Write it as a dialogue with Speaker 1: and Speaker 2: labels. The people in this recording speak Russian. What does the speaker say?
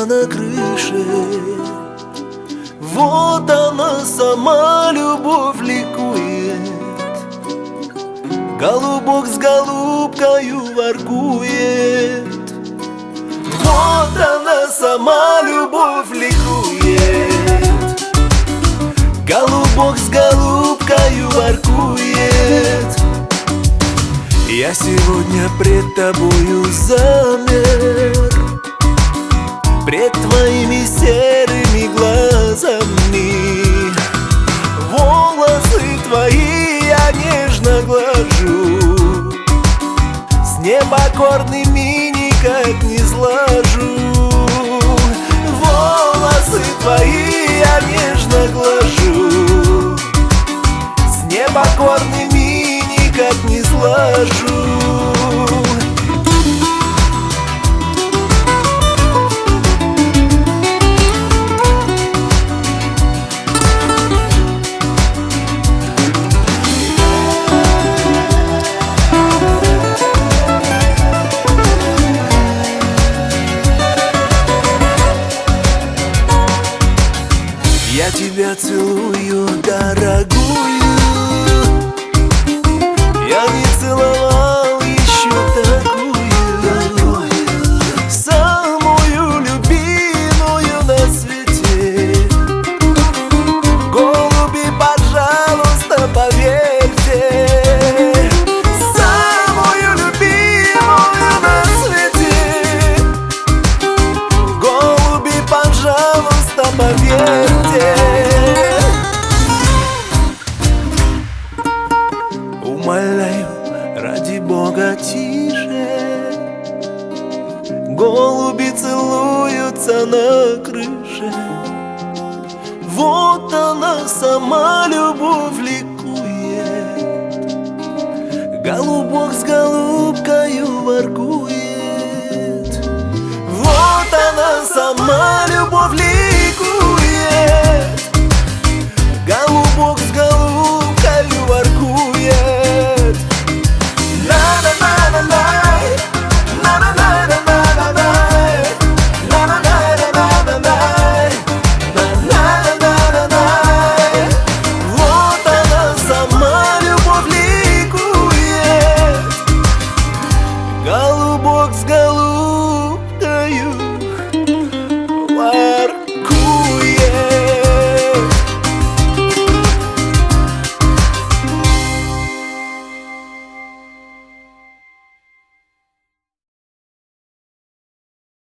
Speaker 1: целуются на крыше. Вот она сама, любовь ликует. Голубок с голубкою воркует. Вот она сама, любовь ликует. Голубок с голубкою воркует. Я сегодня пред тобою замер, пред твоими серыми глазами. Волосы твои я нежно глажу, с непокорными никак не сложу. Волосы твои я нежно глажу, с непокорными никак не сложу. Я тебя целую, дорогую. Я не целовал еще такую, самую любимую на свете. Голуби, пожалуйста, поверьте, самую любимую на свете. Голуби, пожалуйста, поверьте. Умоляю, ради Бога, тише. Голуби целуются на крыше. Вот она сама, любовь ликует. Голубок с голубкою воркует. Вот она сама, любовь ликует.